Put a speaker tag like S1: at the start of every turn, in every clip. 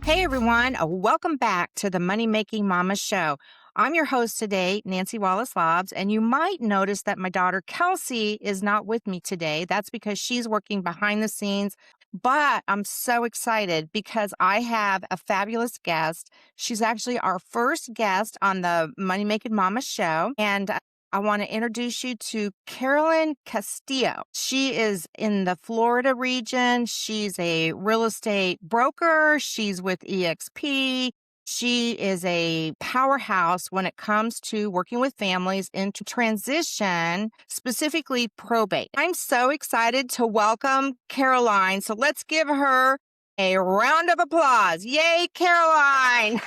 S1: Hey everyone, welcome back to the Money Making Mamas Show. I'm your host today, Nancy Wallace Laabs, and you might notice that my daughter Kelsey is not with me today. That's because she's working behind the scenes, but I'm so excited because I have a fabulous guest. She's actually our first guest on the Money Makin Mamas Show, and I want to introduce you to Carolyn Castillo. She is in the Florida region. She's a real estate broker. She's with EXP. She is a powerhouse when it comes to working with families into transition, specifically probate. I'm so excited to welcome Caroline. So let's give her a round of applause. Yay, Caroline.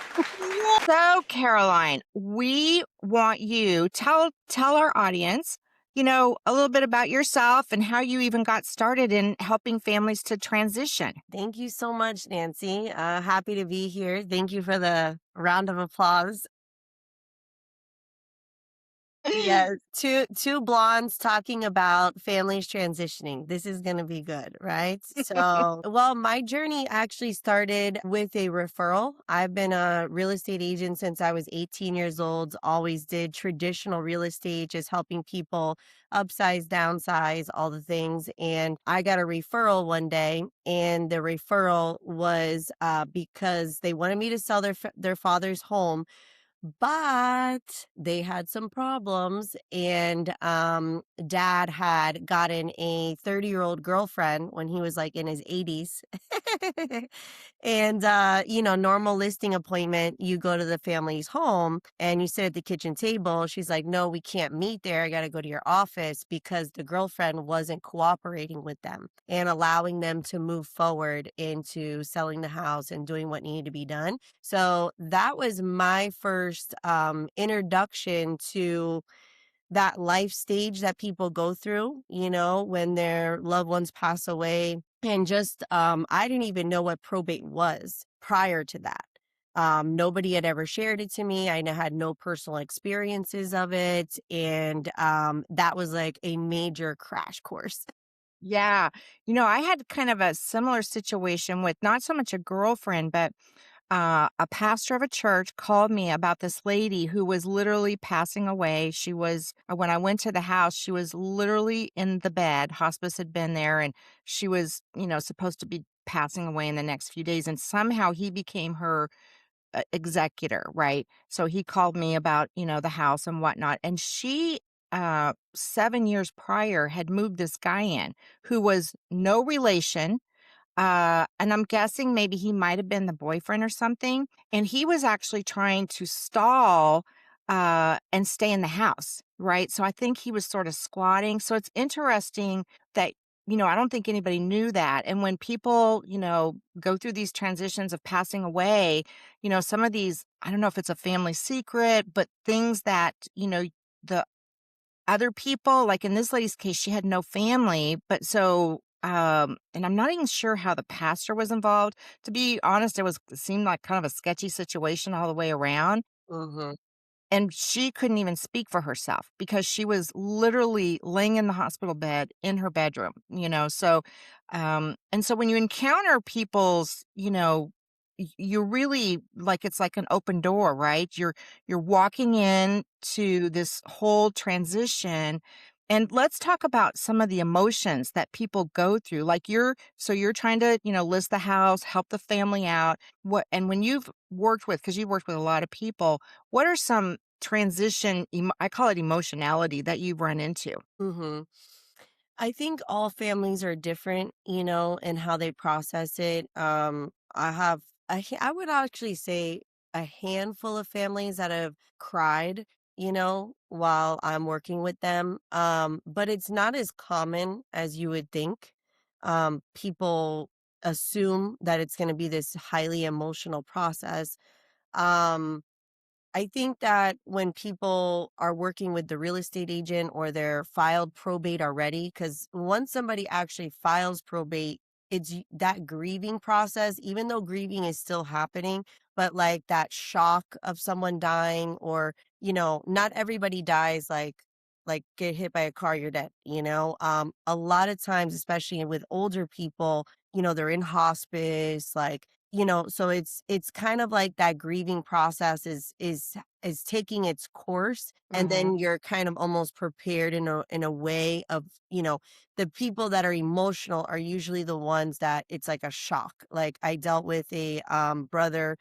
S1: So, Caroline, we want you tell our audience, a little bit about yourself and how you even got started in helping families to transition.
S2: Thank you so much, Nancy. Happy to be here. Thank you for the round of applause. Yes, two blondes talking about families transitioning. This is going to be good, right? So, well, my journey actually started with a referral. I've been a real estate agent since I was 18 years old. Always did traditional real estate, just helping people upsize, downsize, all the things. And I got a referral one day, and the referral was because they wanted me to sell their father's home, but they had some problems, and dad had gotten a 30-year-old girlfriend when he was like in his 80s. And normal listing appointment, you go to the family's home and you sit at the kitchen table. She's like, no, we can't meet there. I got to go to your office, because the girlfriend wasn't cooperating with them and allowing them to move forward into selling the house and doing what needed to be done. So that was my first introduction to that life stage that people go through, when their loved ones pass away. And just, I didn't even know what probate was prior to that. Nobody had ever shared it to me. Had no personal experiences of it. And that was like a major crash course.
S1: Yeah. I had kind of a similar situation with not so much a girlfriend, but a pastor of a church called me about this lady who was literally passing away. When I went to the house, she was literally in the bed. Hospice had been there, and she was, supposed to be passing away in the next few days. And somehow he became her executor, right? So he called me about, the house and whatnot. And she, 7 years prior, had moved this guy in who was no relation, and I'm guessing maybe he might have been the boyfriend or something. And he was actually trying to stall and stay in the house, right? So I think he was sort of squatting. So it's interesting that, I don't think anybody knew that. And when people, go through these transitions of passing away, some of these, I don't know if it's a family secret, but things that, the other people, like in this lady's case, she had no family, but so, and I'm not even sure how the pastor was involved. To be honest, it seemed like kind of a sketchy situation all the way around.
S2: Hmm.
S1: And she couldn't even speak for herself because she was literally laying in the hospital bed in her bedroom, So, and so when you encounter people's, you really like it's like an open door, right? You're walking in to this whole transition. And let's talk about some of the emotions that people go through. Like you're trying to, list the house, help the family out. And when you've worked with, because you've worked with a lot of people, what are some I call it emotionality that you've run into?
S2: Hmm. I think all families are different, in how they process it. I would actually say a handful of families that have cried, while I'm working with them. But it's not as common as you would think. People assume that it's going to be this highly emotional process. Um, I think that when people are working with the real estate agent or they're filed probate already, because once somebody actually files probate, that grieving process, even though grieving is still happening, but like that shock of someone dying, or, not everybody dies like get hit by a car, you're dead, a lot of times, especially with older people, they're in hospice, like, so it's kind of like that grieving process is taking its course, and
S1: Mhm.
S2: then you're kind of almost prepared in a way of, the people that are emotional are usually the ones that it's like a shock. Like I dealt with a brother,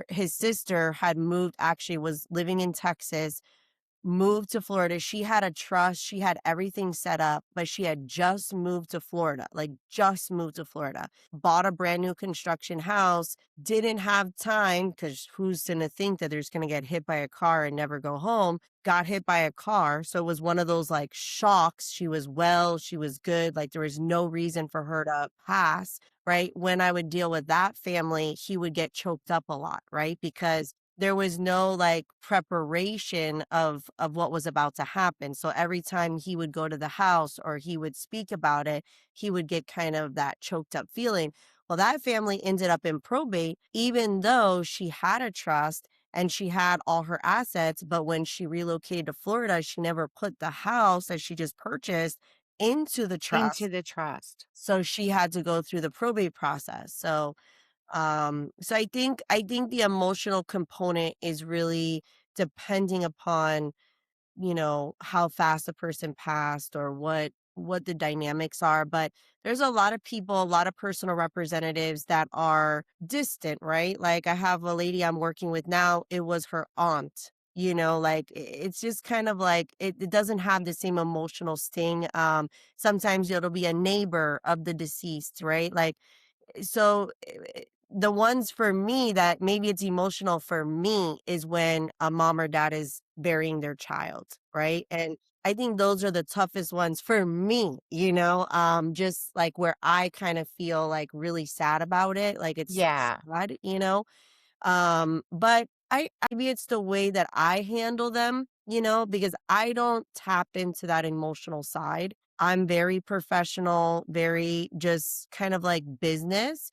S2: his sister had moved, actually was living in Texas, moved to Florida. She had a trust, she had everything set up, but she had just moved to Florida, like just moved to Florida. Bought a brand new construction house, didn't have time because who's going to think that there's going to get hit by a car and never go home? Got hit by a car. So it was one of those like shocks. She was well, she was good. Like there was no reason for her to pass, right? When I would deal with that family, he would get choked up a lot, right? Because there was no like preparation of what was about to happen. So every time he would go to the house or he would speak about it, he would get kind of that choked up feeling. Well, that family ended up in probate, even though she had a trust and she had all her assets. But when she relocated to Florida, she never put the house that she just purchased into the
S1: Into
S2: trust.
S1: the trust.
S2: So she had to go through the probate process. So I think the emotional component is really depending upon, how fast a person passed or what the dynamics are. But there's a lot of people, a lot of personal representatives that are distant, right? Like I have a lady I'm working with now, it was her aunt. Like it's just kind of like it doesn't have the same emotional sting. Sometimes it'll be a neighbor of the deceased, right? Like so the ones for me that maybe it's emotional for me is when a mom or dad is burying their child, right? And I think those are the toughest ones for me, just like where I kind of feel like really sad about it, like it's so
S1: Yeah.
S2: sad. But maybe it's the way that I handle them, because I don't tap into that emotional side. I'm very professional, very just kind of like business.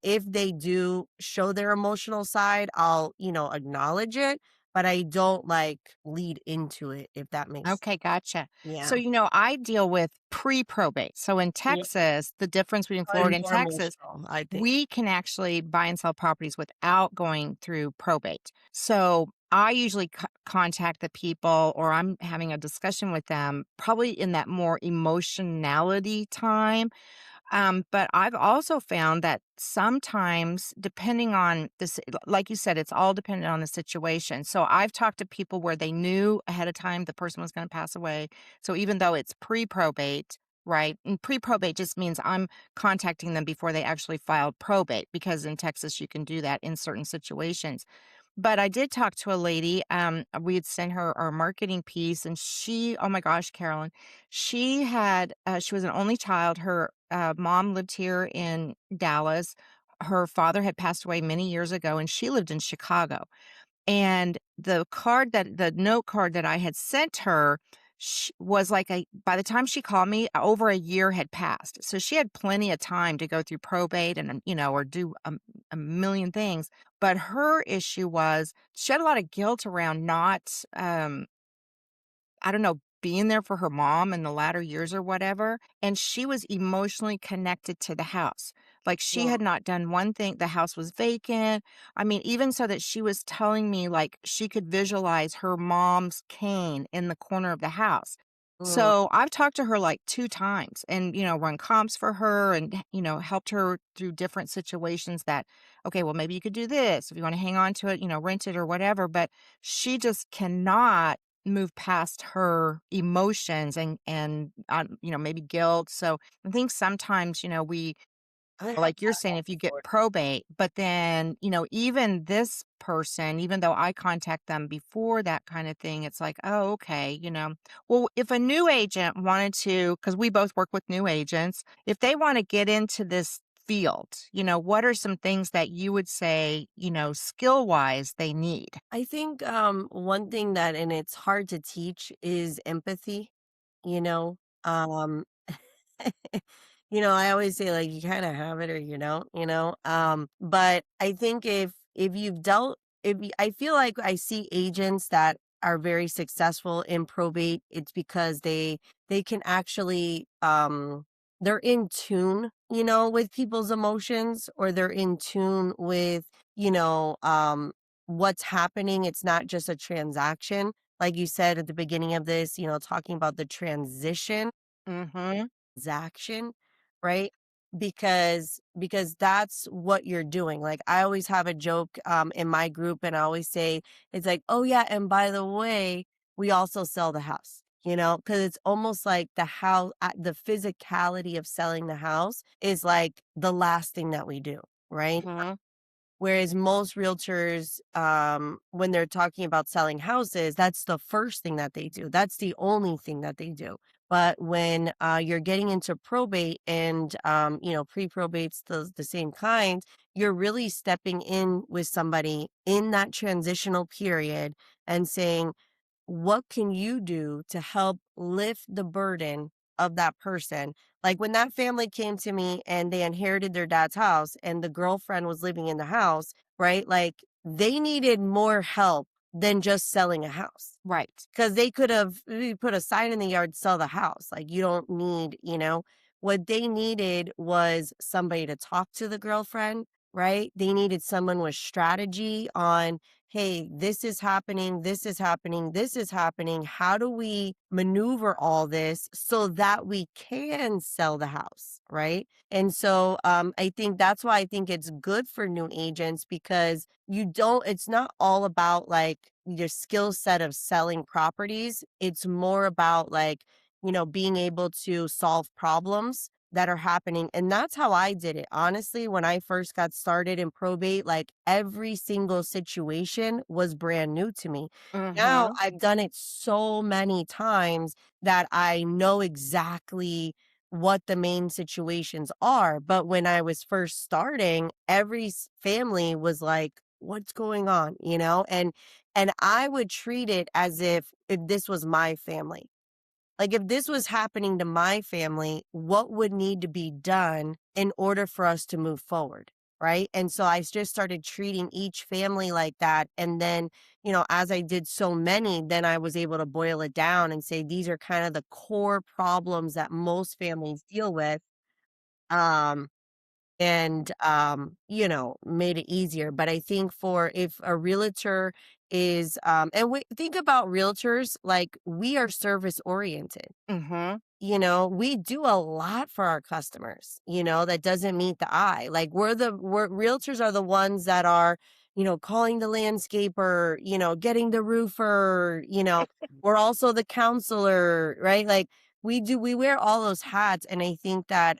S2: If they do show their emotional side, I'll, acknowledge it, but I don't like lead into it, if that makes.
S1: Okay, gotcha.
S2: Yeah.
S1: So, I deal with pre-probate. So in
S2: Yeah.
S1: Texas, the difference between Florida
S2: Probably
S1: and
S2: more
S1: Texas,
S2: emotional, I think.
S1: we can actually buy and sell properties without going through probate. So I usually contact the people or I'm having a discussion with them probably in that more emotionality time. But I've also found that sometimes, depending on this, like you said, it's all dependent on the situation. So I've talked to people where they knew ahead of time the person was going to pass away. So even though it's pre probate, right? And pre probate just means I'm contacting them before they actually filed probate, because in Texas, you can do that in certain situations. But I did talk to a lady, we had sent her our marketing piece, and she oh my gosh, Carolyn, she was an only child. Her, mom lived here in Dallas. Her father had passed away many years ago, and she lived in Chicago. And the note card that I had sent her, was like by the time she called me, over a year had passed. So she had plenty of time to go through probate and, or do a million things. But her issue was she had a lot of guilt around not, I don't know, being there for her mom in the latter years or whatever, and she was emotionally connected to the house. Like, she
S2: Mm,
S1: had not done one thing, the house was vacant. I mean, even so that she was telling me, like, she could visualize her mom's cane in the corner of the house.
S2: mm,
S1: So, I've talked to her, like, 2 times and, run comps for her and, helped her through different situations that, "Okay, well, maybe you could do this if you wanna hang on to it, rent it or whatever," but she just cannot move past her emotions and maybe guilt. So I think sometimes, we
S2: I have
S1: like you're
S2: had
S1: saying,
S2: that
S1: if you get
S2: before.
S1: probate, but then, even this person, even though I contact them before that kind of thing, it's like, oh, okay, well, if a new agent wanted to, because we both work with new agents, if they want to get into this field, what are some things that you would say, skill wise they need?
S2: I think one thing that, and it's hard to teach, is empathy, you know. Um I always say like you kind of have it or you don't. But I think if you've dealt if you, I feel like I see agents that are very successful in probate, it's because they can actually they're in tune, with people's emotions, or they're in tune with, you know, um, what's happening. It's not just a transaction. Like you said at the beginning of this, talking about the
S1: Mhm.
S2: transaction, right? Because that's what you're doing. Like I always have a joke in my group, and I always say it's like, "Oh yeah, and by the way, we also sell the house." Because it's almost like the physicality of selling the house is like the last thing that we do, right?
S1: Mhm.
S2: Whereas most realtors, when they're talking about selling houses, that's the first thing that they do. That's the only thing that they do. But when you're getting into probate and, pre-probate's the same kind, you're really stepping in with somebody in that transitional period and saying, what can you do to help lift the burden of that person? Like when that family came to me and they inherited their dad's house and the girlfriend was living in the house, right? Like they needed more help than just selling a house.
S1: Right.
S2: Because they could have put a sign in the yard, sell the house. Like you don't need, what they needed was somebody to talk to the girlfriend, right? They needed someone with strategy on, hey, this is happening, this is happening, this is happening. How do we maneuver all this so that we can sell the house, right? And so I think that's why I think it's good for new agents, because it's not all about like your skill set of selling properties. It's more about like, being able to solve problems that are happening. And that's how I did it. Honestly, when I first got started in probate, like every single situation was brand new to me. Now
S1: Mhm.
S2: I've done it so many times that I know exactly what the main situations are. But when I was first starting, every family was like, what's going on, and I would treat it as if this was my family. Like if this was happening to my family, what would need to be done in order for us to move forward? Right. And so I just started treating each family like that. And then, as I did so many, then I was able to boil it down and say, these are kind of the core problems that most families deal with. Um, and made it easier. But I think for if a realtor is and we think about realtors, like we are service oriented.
S1: Mhm.
S2: We do a lot for our customers, that doesn't meet the eye. Like we're realtors are the ones that are, calling the landscaper, getting the roofer, we're also the counselor, right? Like we wear all those hats. And I think that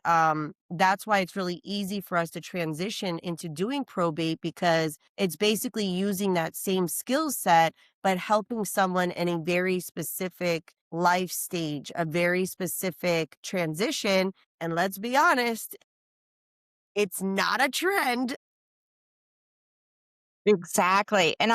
S2: that's why it's really easy for us to transition into doing probate, because it's basically using that same skill set but helping someone in a very specific life stage, a very specific transition. And let's be honest, it's not a trend.
S1: Exactly. And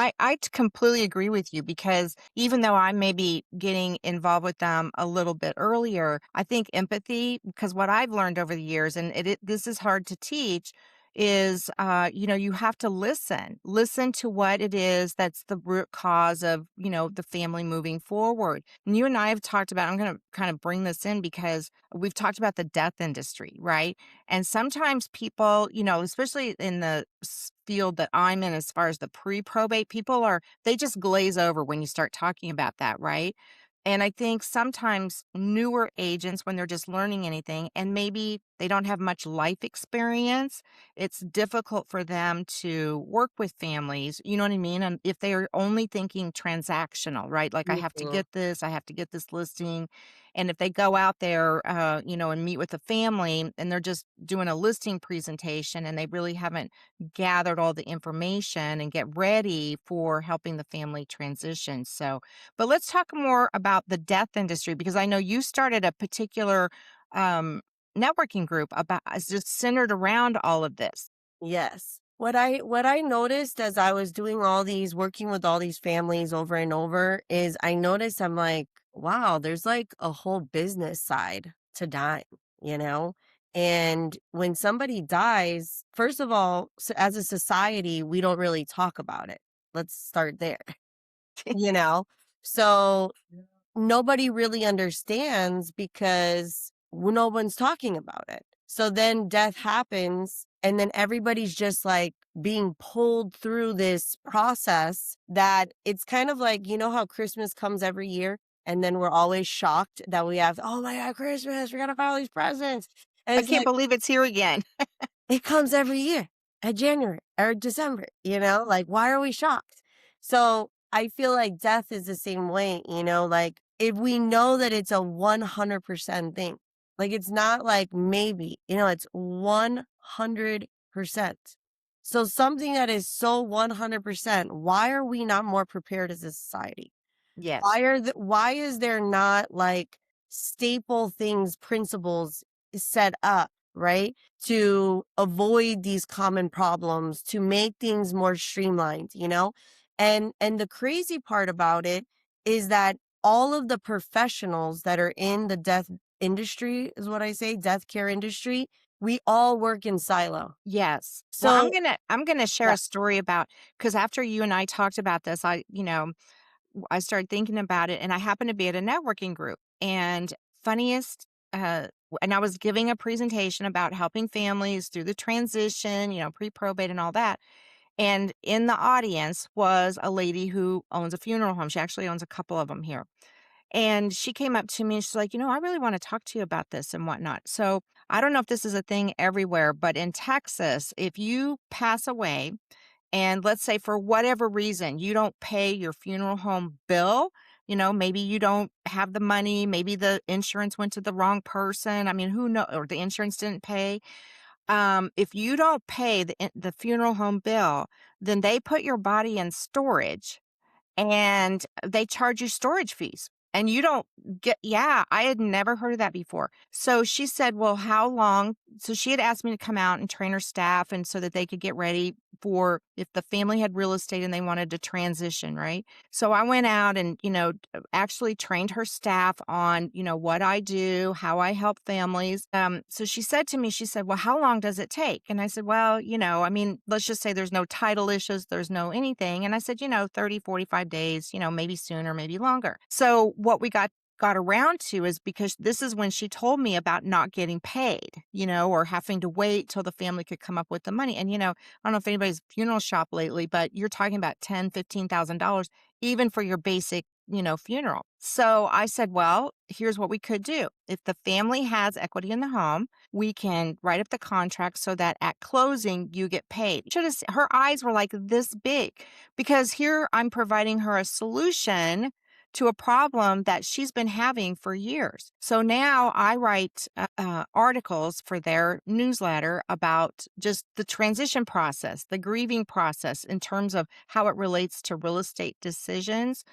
S1: completely agree with you because even though I may be getting involved with them a little bit earlier, I think empathy, because what I've learned over the years, and this is hard to teach, is, you have to listen to what it is that's the root cause of, the family moving forward. And you and I have talked about, I'm going to kind of bring this in because we've talked about the death industry, right? And sometimes people, especially in the field that I'm in, as far as the pre-probate, they just glaze over when you start talking about that, right? And I think sometimes newer agents, when they're just learning anything and maybe they don't have much life experience, it's difficult for them to work with families. You know what I mean? And if they are only thinking transactional, right? Like,
S2: Mhm.
S1: I have to get this listing. And if they go out there, and meet with a family and they're just doing a listing presentation and they really haven't gathered all the information and get ready for helping the family transition. So, but let's talk more about the death industry because I know you started a particular um, networking group about it's just centered around all of this.
S2: Yes. What I noticed as I was doing all these working with all these families over and over is I noticed I'm like, wow, there's like a whole business side to dying, you know? And when somebody dies, first of all, as a society, we don't really talk about it. Let's start there, you know? So nobody really understands because no one's talking about it. So then death happens, and then everybody's just like being pulled through this process that it's kind of like, you know, how Christmas comes every year, and then we're always shocked that we have, oh my God, Christmas, we got to buy all these presents. And
S1: I
S2: it's
S1: can't
S2: like,
S1: believe it's here again.
S2: it comes every year at January or December, you know, like, why are we shocked? So I feel like death is the same way, you know, like if we know that it's a 100% thing, like it's not like maybe, you know, it's 100%. So something that is so 100%, why are we not more prepared as a society?
S1: Yes.
S2: Why is there not like staple things, principles set up, right? To avoid these common problems, to make things more streamlined, you know? And the crazy part about it is that all of the professionals that are in the death industry, is what I say, death care industry, we all work in silo.
S1: Yes. Well,
S2: So
S1: I'm gonna share
S2: yeah,
S1: a story about because after you and I talked about this, I started thinking about it, and I happened to be at a networking group, and funniest, and I was giving a presentation about helping families through the transition, pre-probate and all that. And in the audience was a lady who owns a funeral home. She actually owns a couple of them here. And she came up to me and she's like, I really want to talk to you about this and whatnot. So I don't know if this is a thing everywhere, but in Texas, if you pass away and let's say for whatever reason you don't pay your funeral home bill, maybe you don't have the money, maybe the insurance went to the wrong person. I mean, who knows, or the insurance didn't pay. If you don't pay the funeral home bill, then they put your body in storage and they charge you storage fees. And you don't get, yeah, I had never heard of that before. So she said, well, how long? So she had asked me to come out and train her staff and so that they could get ready for if the family had real estate and they wanted to transition, right? So I went out and, actually trained her staff on, what I do, how I help families. So she said to me, she said, well, how long does it take? And I said, well, I mean, let's just say there's no title issues, there's no anything. And I said, 30, 45 days, maybe sooner, maybe longer. So what we got around to is because this is when she told me about not getting paid, or having to wait till the family could come up with the money. And, I don't know if anybody's funeral shop lately, but you're talking about $10,000, $15,000, even for your basic, funeral. So I said, well, here's what we could do. If the family has equity in the home, we can write up the contract so that at closing you get paid. Her eyes were like this big because here I'm providing her a solution to a problem that she's been having for years. So now I write articles for their newsletter about just the transition process, the grieving process in terms of how it relates to real estate decisions.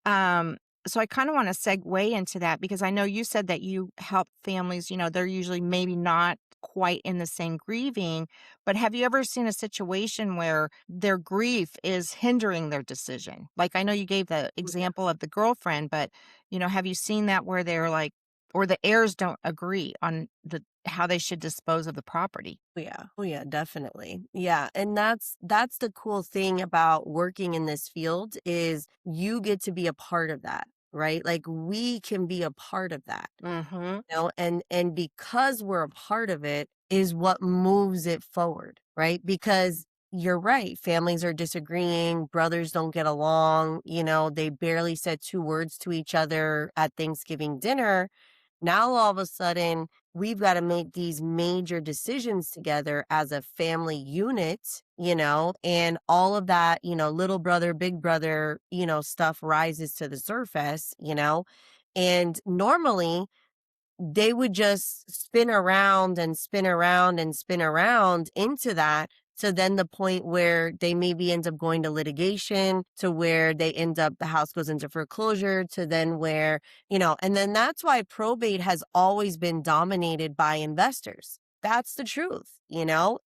S1: um, so I kind of want to segue into that because I know you said that you help families, they're usually maybe not quite in the same grieving, but have you ever seen a situation where their grief is hindering their decision? Like I know you gave the example of the girlfriend, but have you seen that where they're like or the heirs don't agree on the how they should dispose of the property?
S2: oh yeah. Oh yeah, definitely. Yeah, and that's the cool thing about working in this field is you get to be a part of that, right? Like we can be a part of that.
S1: Mhm.
S2: You know, and because we're a part of it is what moves it forward, right? Because you're right, families are disagreeing, brothers don't get along, they barely said two words to each other at Thanksgiving dinner. Now all of a sudden, we've got to make these major decisions together as a family unit, and all of that, little brother, big brother, stuff rises to the surface, and normally they would just spin around and spin around and spin around into that. So then the point where they maybe end up going to litigation to where they end up, the house goes into foreclosure to then where, and then that's why probate has always been dominated by investors. That's the truth,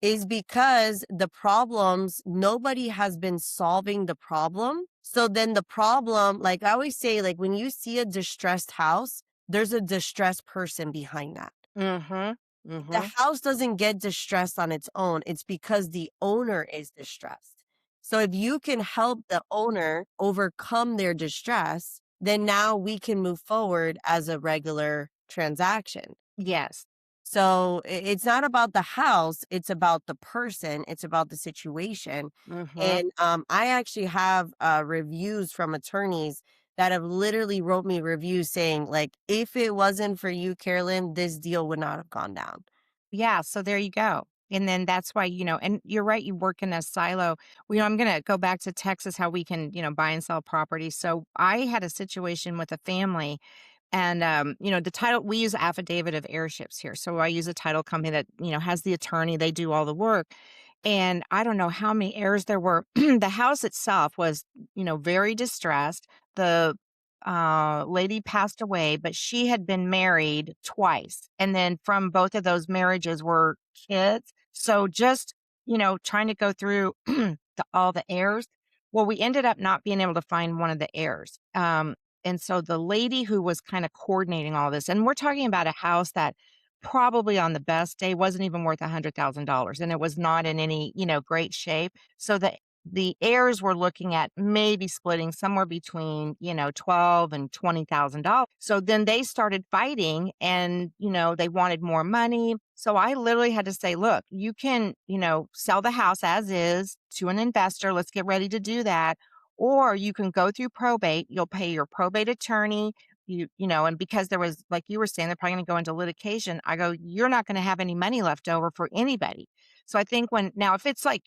S2: is because the problems, nobody has been solving the problem. So then the problem, like I always say, like when you see a distressed house, there's a distressed person behind that.
S1: Mhm.
S2: The
S1: Mhm.
S2: house doesn't get distressed on its own. It's because the owner is distressed. So if you can help the owner overcome their distress, then now we can move forward as a regular transaction.
S1: Yes.
S2: So it's not about the house, it's about the person, it's about the situation.
S1: Mhm.
S2: And I actually have reviews from attorneys that have literally wrote me reviews saying like, if it wasn't for you, Carolyn, this deal would not have gone down.
S1: Yeah, so there you go. And then that's why, and you're right, you work in a silo. I'm going to go back to Texas, how we can, buy and sell property. So I had a situation with a family. And, the title, we use affidavit of airships here. So I use a title company that, has the attorney, they do all the work. And I don't know how many heirs there were. The house itself was, very distressed. The lady passed away, but she had been married twice. And then from both of those marriages were kids. So just, trying to go through all the heirs. Well, we ended up not being able to find one of the heirs. And so the lady who was kind of coordinating all this, and we're talking about a house that probably on the best day wasn't even worth $100,000 and it was not in any, great shape. So the heirs were looking at maybe splitting somewhere between, 12 and $20,000. So then they started fighting and, they wanted more money. So I literally had to say, look, you can, sell the house as is to an investor. Let's get ready to do that. Or you can go through probate. You'll pay your probate attorney. And because there was, like you were saying, they're probably going to go into litigation. I go, you're not going to have any money left over for anybody. So I think now, if it's like,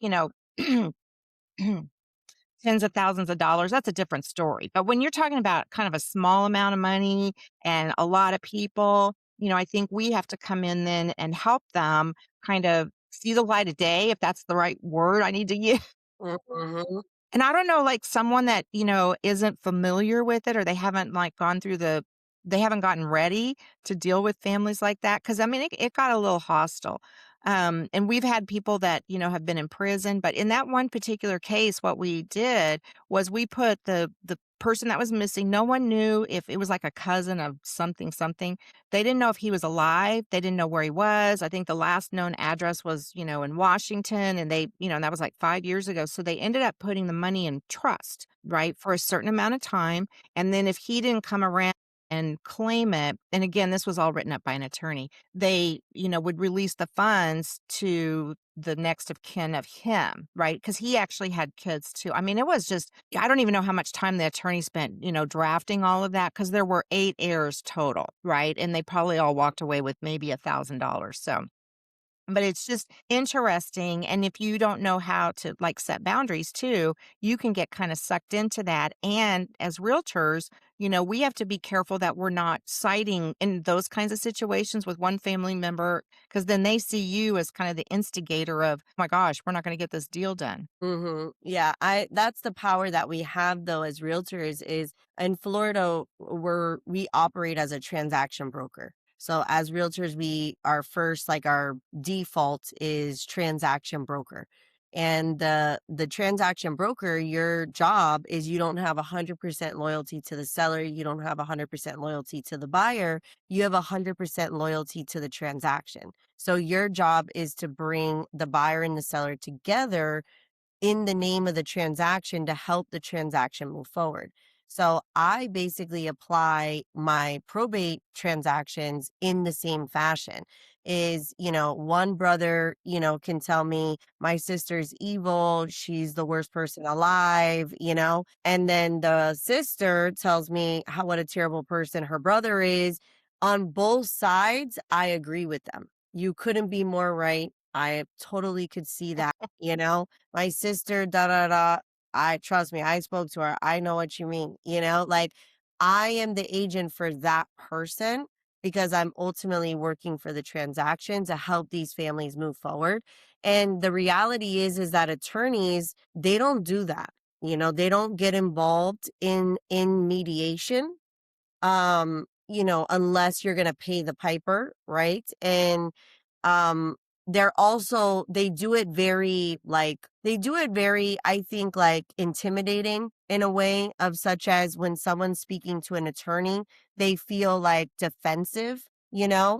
S1: tens of thousands of dollars, that's a different story. But when you're talking about kind of a small amount of money and a lot of people, I think we have to come in then and help them kind of see the light of day, if that's the right word I need to use.
S2: Mhm.
S1: And I don't know, like someone that, isn't familiar with it or they haven't like they haven't gotten ready to deal with families like that. Cause I mean, it got a little hostile. And we've had people that, have been in prison, but in that one particular case, what we did was we put the person that was missing, no one knew if it was like a cousin of something, something. They didn't know if he was alive. They didn't know where he was. I think the last known address was, in Washington, and and that was like 5 years ago. So they ended up putting the money in trust, right, for a certain amount of time. And then if he didn't come around and claim it, and again, this was all written up by an attorney, they, would release the funds to the next of kin of him, right? Because he actually had kids too. I mean, it was just, I don't even know how much time the attorney spent, drafting all of that because there were 8 heirs total, right? And they probably all walked away with maybe $1,000. So, but it's just interesting, and if you don't know how to, like, set boundaries too, you can get kinda sucked into that, and as realtors, we have to be careful that we're not siding in those kinds of situations with one family member, because then they see you as kind of the instigator of, "Oh my gosh, we're not gonna get this deal done."
S2: Yeah, I that's the power that we have though as realtors is in Florida we operate as a transaction broker. So as realtors, we our first like our default is transaction broker. And the transaction broker, your job is you don't have 100% loyalty to the seller, you don't have 100% loyalty to the buyer, you have 100% loyalty to the transaction. So your job is to bring the buyer and the seller together in the name of the transaction to help the transaction move forward. So I basically apply my probate transactions in the same fashion. Is, one brother, can tell me my sister's evil, she's the worst person alive, and then the sister tells me how what a terrible person her brother is. On both sides, I agree with them. You couldn't be more right. I totally could see that, my sister, da da da. I trust me, I spoke to her. I know what you mean. Like I am the agent for that person because I'm ultimately working for the transaction to help these families move forward. And the reality is that attorneys, they don't do that. They don't get involved in mediation unless you're gonna pay the piper, right? And um they're also they do it very, I think, like intimidating in a way of such as when someone's speaking to an attorney, they feel like defensive,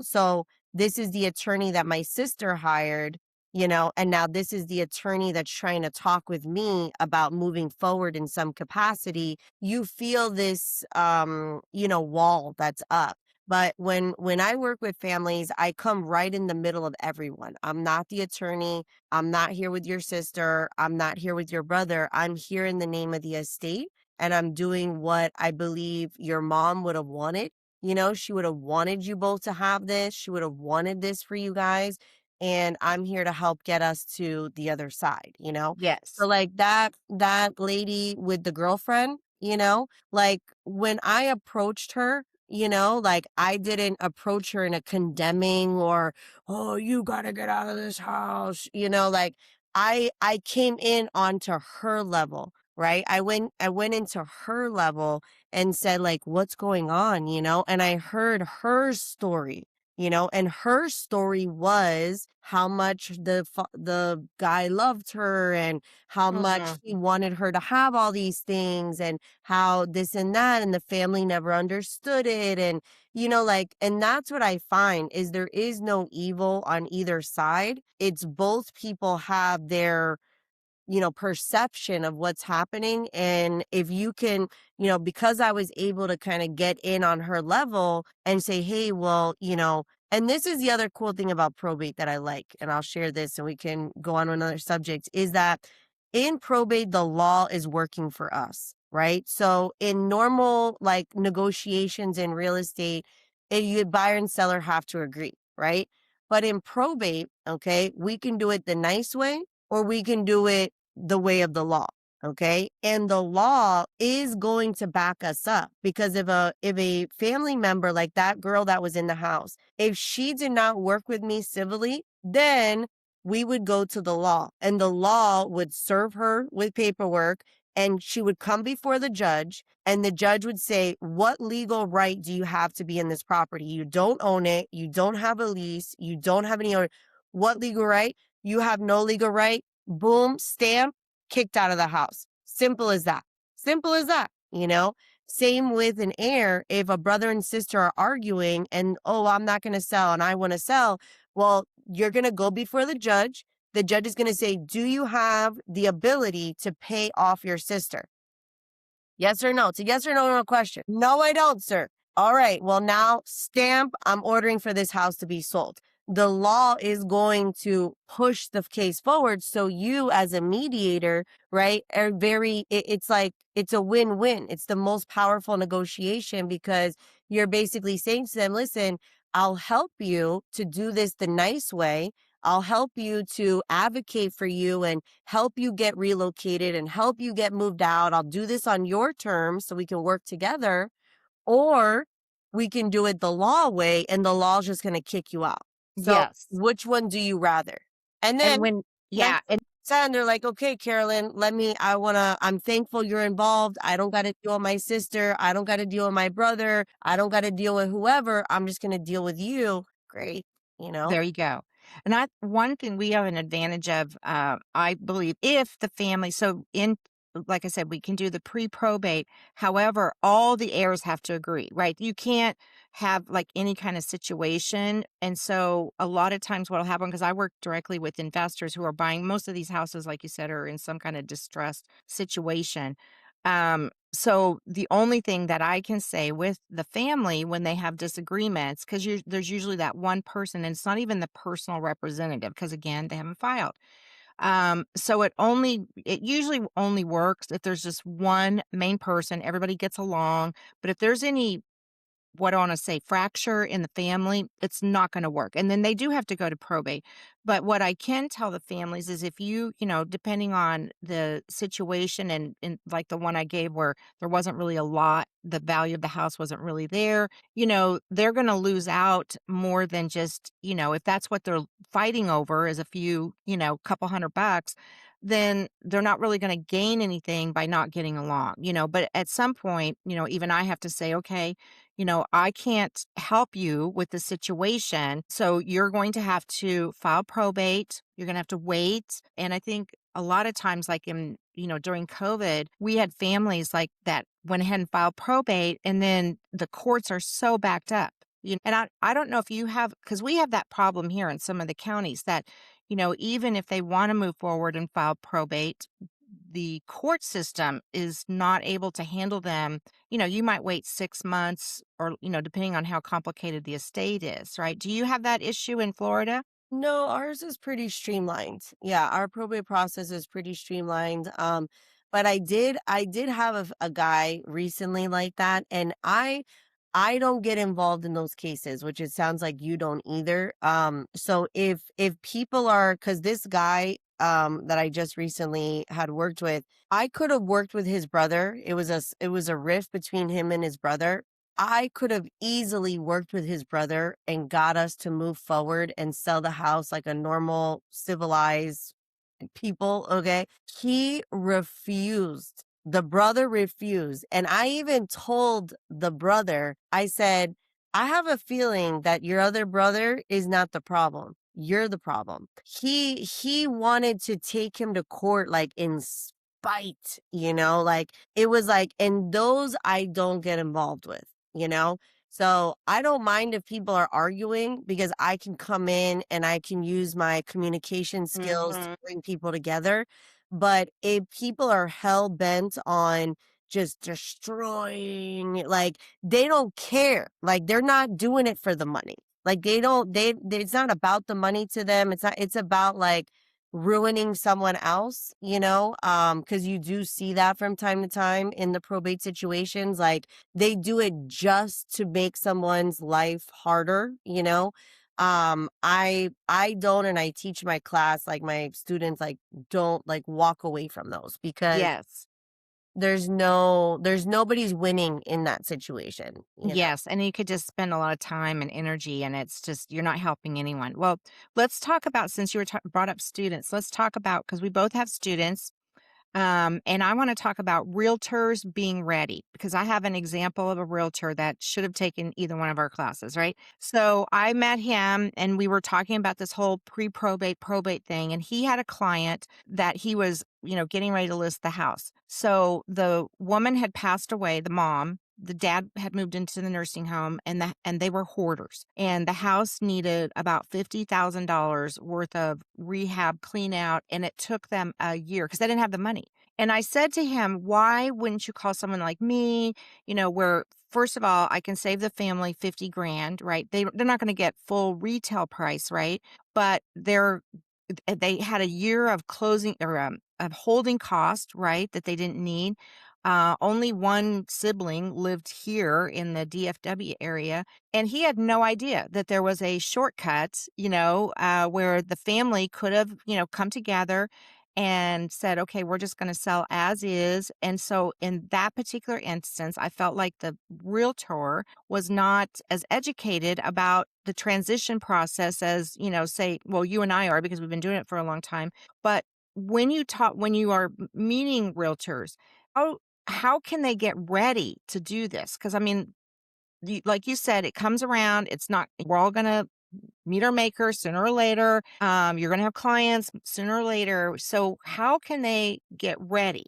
S2: So this is the attorney that my sister hired, and now this is the attorney that's trying to talk with me about moving forward in some capacity. You feel this wall that's up. But when I work with families, I come right in the middle of everyone. I'm not the attorney. I'm not here with your sister. I'm not here with your brother. I'm here in the name of the estate, and I'm doing what I believe your mom would have wanted. You know, she would have wanted you both to have this. She would have wanted this for you guys. And I'm here to help get us to the other side, you know? So
S1: Yes.
S2: like that lady with the girlfriend, you know, like when I approached her, you know, like I didn't approach her in a condemning or, oh, you got to get out of this house, you know, like I came in onto her level, right? I went into her level and said like what's going on, you know? And I heard her story, you know, and her story was how much the guy loved her and how much
S1: Mm,
S2: he wanted her to have all these things and how this and that and the family never understood it. And you know, like, and that's what I find is there is no evil on either side. It's both people have their, you know, perception of what's happening. And if you can, you know, because I was able to kind of get in on her level and say, hey, well, you know, and this is the other cool thing about probate that I like, and I'll share this and we can go on to another subject, is that in probate, the law is working for us, right? So in normal like negotiations in real estate, you buyer and seller have to agree, right? But in probate, okay, we can do it the nice way or we can do it the way of the law. Okay. And the law is going to back us up because if a family member like that girl that was in the house, if she did not work with me civilly, then we would go to the law and the law would serve her with paperwork and she would come before the judge and the judge would say, what legal right do you have to be in this property? You don't own it. You don't have a lease. You don't have any. What legal right? You have no legal right. Boom, stamp, kicked out of the house. Simple as that. Simple as that, you know? Same with an heir. If a brother and sister are arguing and, oh, I'm not going to sell and I want to sell, well, you're going to go before the judge. The judge is going to say, do you have the ability to pay off your sister? Yes or no? It's a yes or no question. No, I don't, sir. All right. Well, now stamp, I'm ordering for this house to be sold. The law is going to push the case forward. So you as a mediator, right, are it's like, it's a win-win. It's the most powerful negotiation because you're basically saying to them, listen, I'll help you to do this the nice way. I'll help you to advocate for you and help you get relocated and help you get moved out. I'll do this on your terms so we can work together. Or we can do it the law way and the law's just going to kick you out. So
S1: yes.
S2: which one do you rather? And
S1: And
S2: then
S1: when
S2: nine
S1: yeah, and
S2: and they're like, okay, Carolyn, I'm thankful you're involved. I don't got to deal with my sister. I don't got to deal with my brother. I don't got to deal with whoever. I'm just going to deal with you. Great. You know?
S1: there you go. And I one thing we have an advantage of, I believe, if the family so in like I said, we can do the pre-probate. However, all the heirs have to agree, right? You can't have like any kind of situation. And so a lot of times what'll happen, because I work directly with investors who are buying most of these houses, like you said, are in some kind of distressed situation. So the only thing that I can say with the family when they have disagreements, because there's usually that one person, and it's not even the personal representative, because again, they haven't filed. So it usually only works if there's just one main person, everybody gets along. But if there's any what I wanna say, fracture in the family, it's not gonna work, and then they do have to go to probate. But what I can tell the families is if you know, depending on the situation and like the one I gave where there wasn't really a lot, the value of the house wasn't really there, you know, they're gonna lose out more than just, you know, if that's what they're fighting over is a few, you know, couple $100, then they're not really gonna gain anything by not getting along, you know. But at some point, you know, even I have to say, "Okay, you know, I can't help you with the situation. So you're going to have to file probate. You're going to have to wait." And I think a lot of times, like you know, during COVID, we had families like that went ahead and filed probate, and then the courts are so backed up. And I don't know if you have, because we have that problem here in some of the counties that, you know, even if they want to move forward and file probate, the court system is not able to handle them, you might wait 6 months or, depending on how complicated the estate is, right? Do you have that issue in Florida?
S2: No, ours is pretty streamlined. Yeah, our probate process is pretty streamlined. But I did have a guy recently like that, and I don't get involved in those cases, which it sounds like you don't either. So if people are, because this guy that I just recently had worked with, I could have worked with his brother. It was a rift between him and his brother. I could have easily worked with his brother and got us to move forward and sell the house like a normal, civilized people. Okay. He refused. The brother refused. And I even told the brother, I said, I have a feeling that your other brother is not the problem. You're the problem. He wanted to take him to court like in spite, like it was like, and those I don't get involved with, you know? So I don't mind if people are arguing because I can come in and I can use my communication skills to
S1: Hmm.
S2: bring people together. But if people are hell bent on just destroying, like they don't care, like they're not doing it for the money. Like it's not about the money to them. It's about like ruining someone else, because you do see that from time to time in the probate situations. Like they do it just to make someone's life harder, I don't, and I teach my class, like my students, like don't like walk away from those because
S1: Yes.
S2: there's nobody's winning in that situation.
S1: Yes, and you could just spend a lot of time and energy, and it's just you're not helping anyone. Well, let's talk about since you were brought up students. Let's talk about because we both have students. And I want to talk about realtors being ready because I have an example of a realtor that should have taken either one of our classes, right? So I met him and we were talking about this whole pre-probate probate thing. And he had a client that he was, getting ready to list the house. So the woman had passed away, the mom. The dad had moved into the nursing home and they were hoarders. And the house needed about $50,000 worth of rehab clean out. And it took them a year because they didn't have the money. And I said to him, why wouldn't you call someone like me, where first of all, I can save the family 50 grand, right? They're not going to get full retail price, right? But they had a year of closing or of holding cost, right? That they didn't need. Only one sibling lived here in the DFW area, and he had no idea that there was a shortcut, where the family could have, come together and said, okay, we're just going to sell as is. And so in that particular instance, I felt like the realtor was not as educated about the transition process as, say, well, you and I are because we've been doing it for a long time. But when you are meeting realtors, how how can they get ready to do this? Because I mean, like you said, it comes around. It's not. We're all gonna meet our maker sooner or later. You're gonna have clients sooner or later. So how can they get ready?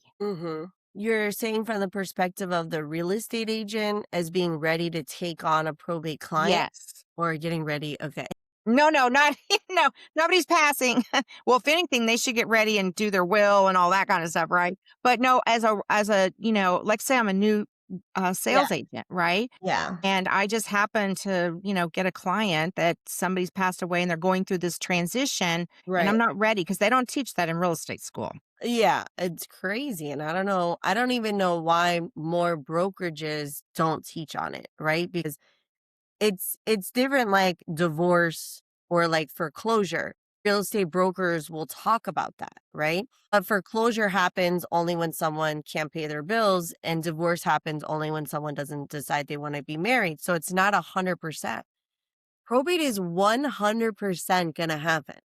S2: You're saying from the perspective of the real estate agent as being ready to take on a probate client
S1: Yes.
S2: or getting ready. Okay.
S1: No, no, not no. Nobody's passing. Well, if anything, they should get ready and do their will and all that kind of stuff, right? But no, as a like say I'm a new
S2: Yeah.
S1: sales agent, right?
S2: Yeah.
S1: And I just happen to, get a client that somebody's passed away and they're going through this transition and
S2: Right.
S1: I'm not ready because they don't teach that in real estate school.
S2: Yeah. It's crazy. And I don't know. I don't even know why more brokerages don't teach on it. Right. Because it's different like divorce or like foreclosure. Real estate brokers will talk about that, right? But foreclosure happens only when someone can't pay their bills, and divorce happens only when someone doesn't decide they want to be married. So it's not 100%. Probate is 100% gonna happen.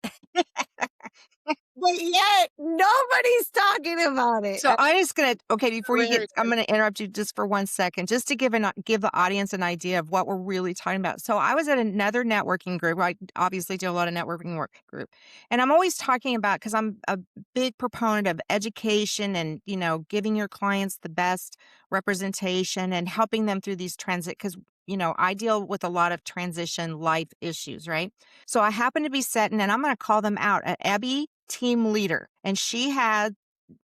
S2: But yet nobody's talking about it.
S1: So I'm just gonna okay, before you get
S2: Hilarious.
S1: I'm gonna interrupt you just for 1 second, just to give the audience an idea of what we're really talking about. So I was at another networking group. I obviously do a lot of networking work group. And I'm always talking about because I'm a big proponent of education and, giving your clients the best representation and helping them through these transit because I deal with a lot of transition life issues, right? So I happen to be setting, and I'm going to call them out, an Ebby team leader. And she had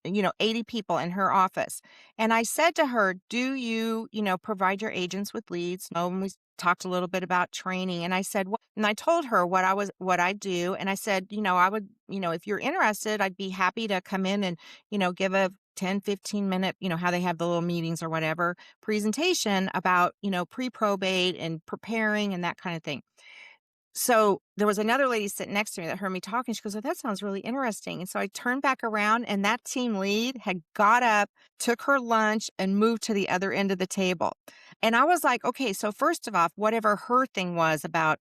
S1: 80 people in her office. And I said to her, "Do you, provide your agents with leads?" No, and we talked a little bit about training. And I said, and I told her what I do. And I said, I would, if you're interested, I'd be happy to come in and, give a 10-15 minute, how they have the little meetings or whatever presentation about, pre-probate and preparing and that kind of thing. So there was another lady sitting next to me that heard me talking. She goes, "Oh, that sounds really interesting." And so I turned back around, and that team lead had got up, took her lunch, and moved to the other end of the table. And I was like, okay, so first of all, whatever her thing was about,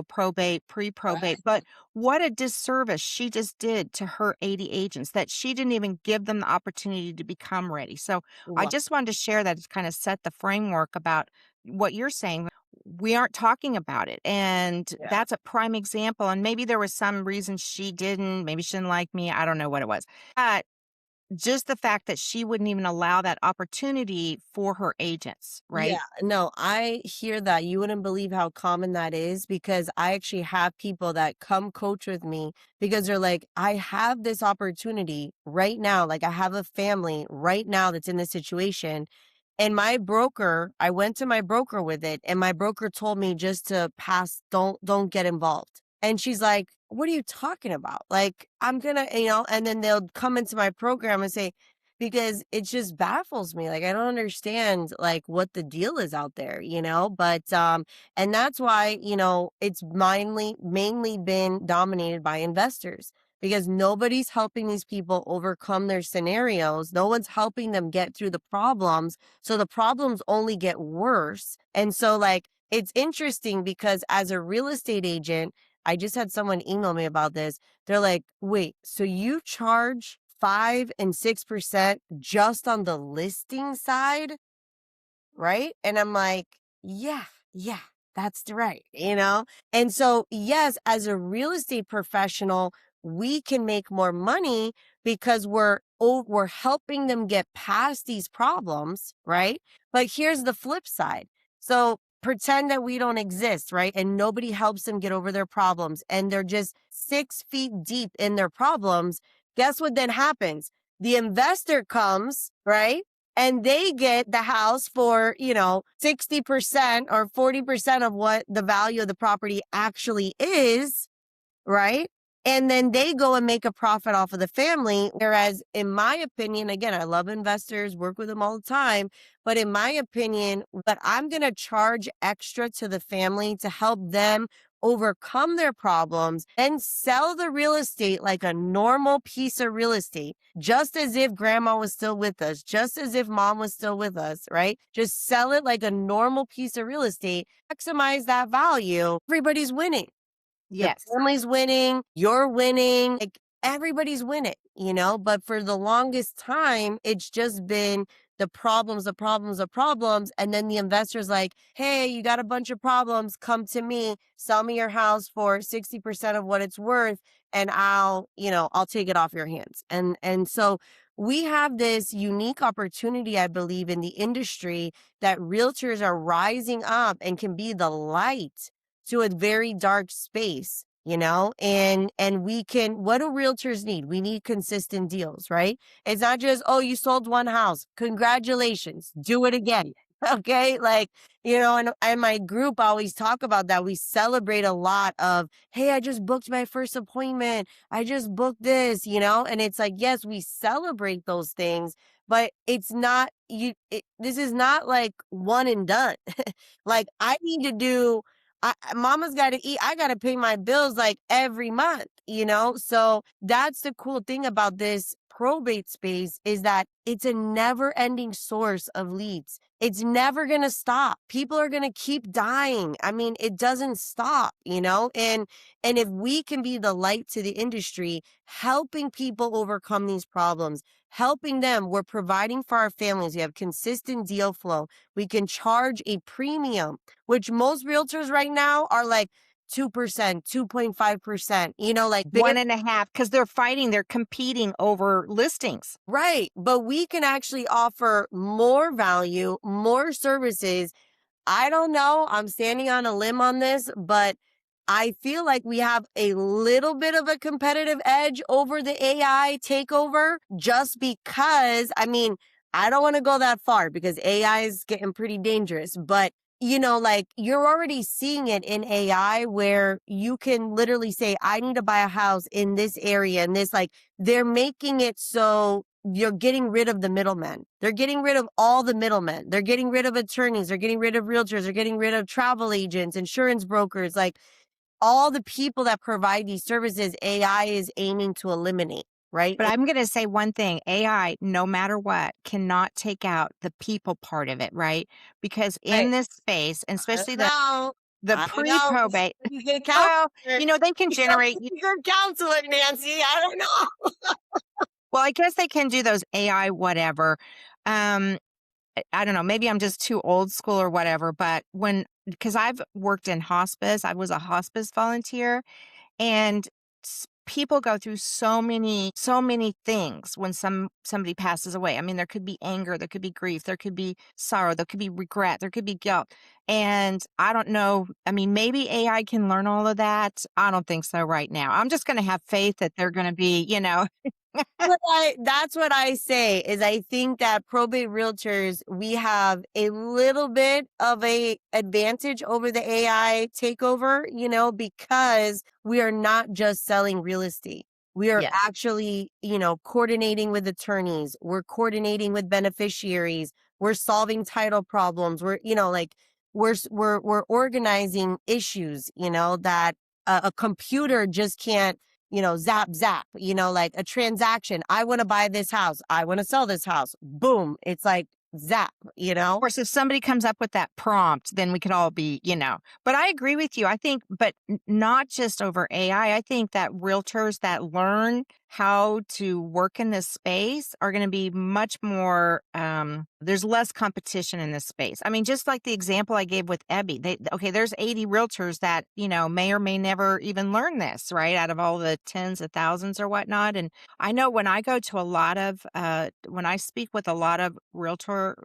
S1: probate, pre probate,
S2: Right.
S1: but what a disservice she just did to her 80 agents that she didn't even give them the opportunity to become ready. So I
S2: Wow.
S1: just wanted to share that to kind of set the framework about what you're saying. We aren't talking about it, and
S2: Yeah.
S1: that's a prime example, and maybe there was some reason she didn't, maybe she didn't like me, I don't know what it was, but just the fact that she wouldn't even allow that opportunity for her agents,
S2: Yeah,
S1: right?
S2: no, I hear that. You wouldn't believe how common that is because I actually have people that come coach with me because they're like, I have this opportunity right now. Like, I have a family right now that's in this situation. And my broker, I went to my broker with it, and my broker told me just to pass, don't get involved. And she's like, "What are you talking about? Like, I'm gonna, and then they'll come into my program and say, because it just baffles me. Like, I don't understand like what the deal is out there, But and that's why, it's mainly been dominated by investors because nobody's helping these people overcome their scenarios. No one's helping them get through the problems. So the problems only get worse. And so like it's interesting because as a real estate agent, I just had someone email me about this. They're like, wait, so you charge 5 and 6% just on the listing side? Right? And I'm like, yeah, yeah, that's right, And so, yes, as a real estate professional, we can make more money because we're helping them get past these problems, right? But here's the flip side. So pretend that we don't exist, right? And nobody helps them get over their problems and they're just 6 feet deep in their problems. Guess what then happens? The investor comes, right? And they get the house for, 60% or 40% of what the value of the property actually is, right? And then they go and make a profit off of the family. Whereas, in my opinion, again, I love investors, work with them all the time. But in my opinion, but I'm going to charge extra to the family to help them overcome their problems and sell the real estate like a normal piece of real estate, just as if grandma was still with us, just as if mom was still with us, right? Just sell it like a normal piece of real estate, maximize that value. Everybody's winning. The
S1: Yes.
S2: family's winning, you're winning, like everybody's winning, But for the longest time, it's just been the problems, the problems, the problems. And then the investor's like, hey, you got a bunch of problems. Come to me, sell me your house for 60% of what it's worth, and I'll take it off your hands. And so we have this unique opportunity, I believe, in the industry that realtors are rising up and can be the light to a very dark space, and we can, what do realtors need? We need consistent deals, right? It's not just, oh, you sold one house, congratulations, do it again. Okay, like, and my group always talk about that. We celebrate a lot of, hey, I just booked my first appointment, I just booked this, and it's like, yes, we celebrate those things, but it's not this is not like one and done. Like, I need to do, mama's got to eat. I got to pay my bills like every month, So that's the cool thing about this probate space is that it's a never ending source of leads. It's never going to stop. People are going to keep dying. I mean, it doesn't stop, and if we can be the light to the industry, helping people overcome these problems, helping them, we're providing for our families. We have consistent deal flow. We can charge a premium, which most realtors right now are like 2%, 2.5%, like bare.
S1: 1.5, because they're fighting, they're competing over listings.
S2: Right. But we can actually offer more value, more services. I don't know. I'm standing on a limb on this, but I feel like we have a little bit of a competitive edge over the AI takeover just because, I mean, I don't want to go that far because AI is getting pretty dangerous, but like you're already seeing it in AI where you can literally say, I need to buy a house in this area and this, like, they're making it so you're getting rid of the middlemen. They're getting rid of all the middlemen. They're getting rid of attorneys. They're getting rid of realtors. They're getting rid of travel agents, insurance brokers, like all the people that provide these services, AI is aiming to eliminate, right?
S1: But I'm gonna say one thing, AI, no matter what, cannot take out the people part of it, right? Because in
S2: Right.
S1: this space, and
S2: I don't
S1: especially
S2: know.
S1: the
S2: I don't know. This is
S1: pre-probate,
S2: a pretty good
S1: well,
S2: counselor.
S1: they can
S2: You're a
S1: generate
S2: pretty good counselor, Nancy. I don't know.
S1: well, I guess they can do those AI whatever. I don't know, maybe I'm just too old school or whatever, but because I've worked in hospice, I was a hospice volunteer, and people go through so many things when somebody passes away. I mean, there could be anger, there could be grief, there could be sorrow, there could be regret, there could be guilt. And I don't know, I mean, maybe AI can learn all of that. I don't think so right now. I'm just going to have faith that they're going to be,
S2: That's what I say is I think that probate realtors, we have a little bit of a advantage over the AI takeover, because we are not just selling real estate. We are
S1: yes.
S2: actually, coordinating with attorneys. We're coordinating with beneficiaries. We're solving title problems. We're, like we're organizing issues, that a computer just can't zap, zap, like a transaction. I want to buy this house. I want to sell this house. Boom. It's like zap,
S1: Of course, if somebody comes up with that prompt, then we could all be. But I agree with you. I think, but not just over AI. I think that realtors that learn how to work in this space are going to be much more, there's less competition in this space. I mean, just like the example I gave with Ebby, okay, there's 80 realtors that, may or may never even learn this, right? Out of all the tens of thousands or whatnot. And I know when I go to when I speak with a lot of realtor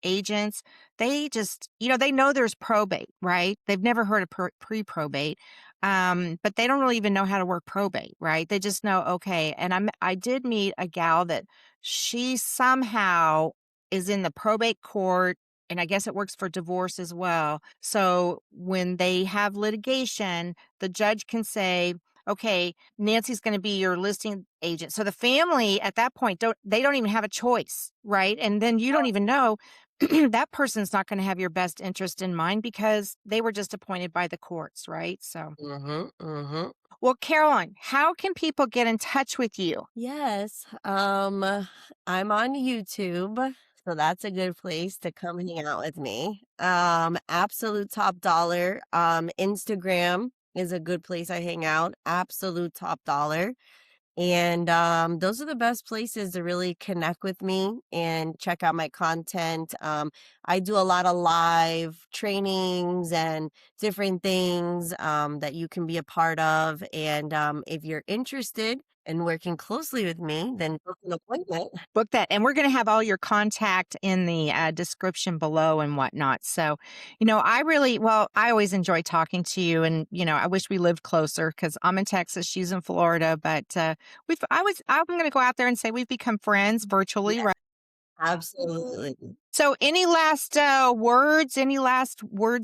S1: agents, they just, they know there's probate, right? They've never heard of pre-probate, but they don't really even know how to work probate, right? They just know, okay. And I did meet a gal that she somehow is in the probate court. And I guess it works for divorce as well. So when they have litigation, the judge can say, okay, Nancy's going to be your listing agent. So the family at that point don't even have a choice, right? And then you don't even know that person's not going to have your best interest in mind because they were just appointed by the courts, right? So,
S2: Mm-hmm, mm-hmm.
S1: well, Caroline, how can people get in touch with you?
S2: Yes. I'm on YouTube. So that's a good place to come hang out with me. Absolute top dollar. Instagram is a good place I hang out. Absolute top dollar. And those are the best places to really connect with me and check out my content. I do a lot of live trainings and different things that you can be a part of. And if you're interested in working closely with me, then book an appointment.
S1: Book that. And we're going to have all your contact in the description below and whatnot. So, I always enjoy talking to you. And, I wish we lived closer because I'm in Texas, she's in Florida. But I'm going to go out there and say we've become friends virtually,
S2: Yeah,
S1: right?
S2: absolutely.
S1: So, any last words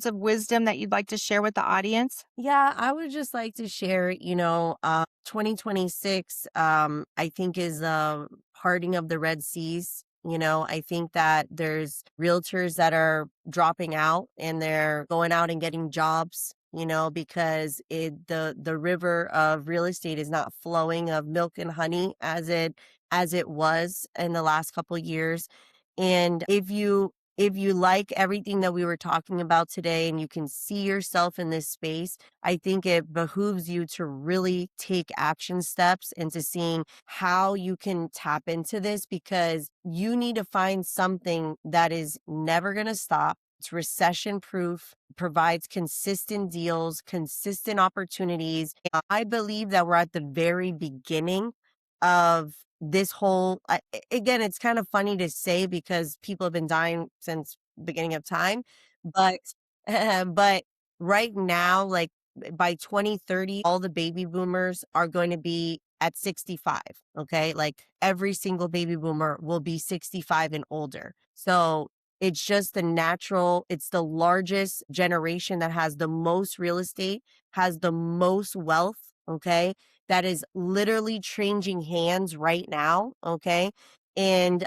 S1: of wisdom that you'd like to share with the audience?
S2: Yeah, I would just like to share, 2026, I think is the parting of the Red Seas. I think that there's realtors that are dropping out and they're going out and getting jobs, because the river of real estate is not flowing of milk and honey as it was in the last couple years. And if you like everything that we were talking about today and you can see yourself in this space, I think it behooves you to really take action steps into seeing how you can tap into this because you need to find something that is never going to stop. It's recession proof, provides consistent deals, consistent opportunities. I believe that we're at the very beginning of this whole again, it's kind of funny to say because people have been dying since beginning of time, but but right now, like by 2030, all the baby boomers are going to be at 65. Okay. Like every single baby boomer will be 65 and older. So it's just it's the largest generation that has the most real estate, has the most wealth. Okay. That is literally changing hands right now. Okay. And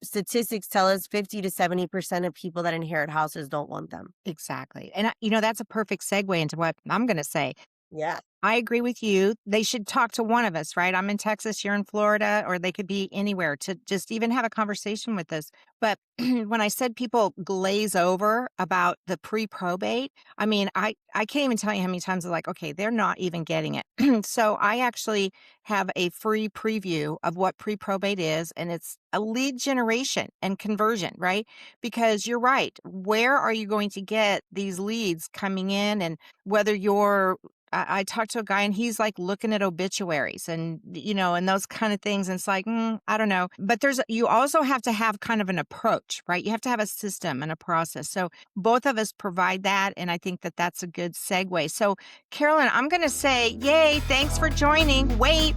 S2: statistics tell us 50 to 70% of people that inherit houses don't want them.
S1: Exactly. And, that's a perfect segue into what I'm going to say.
S2: Yeah.
S1: I agree with you. They should talk to one of us, right? I'm in Texas, you're in Florida, or they could be anywhere to just even have a conversation with us. But when I said people glaze over about the pre-probate, I mean, I can't even tell you how many times they're like, okay, they're not even getting it. So I actually have a free preview of what pre-probate is, and it's a lead generation and conversion, right? Because you're right. Where are you going to get these leads coming in? And whether you're I talked to a guy and he's like looking at obituaries and, and those kind of things. And it's like, I don't know. But you also have to have kind of an approach, right? You have to have a system and a process. So both of us provide that. And I think that that's a good segue. So, Carolyn, I'm going to say, yay, thanks for joining. Wait.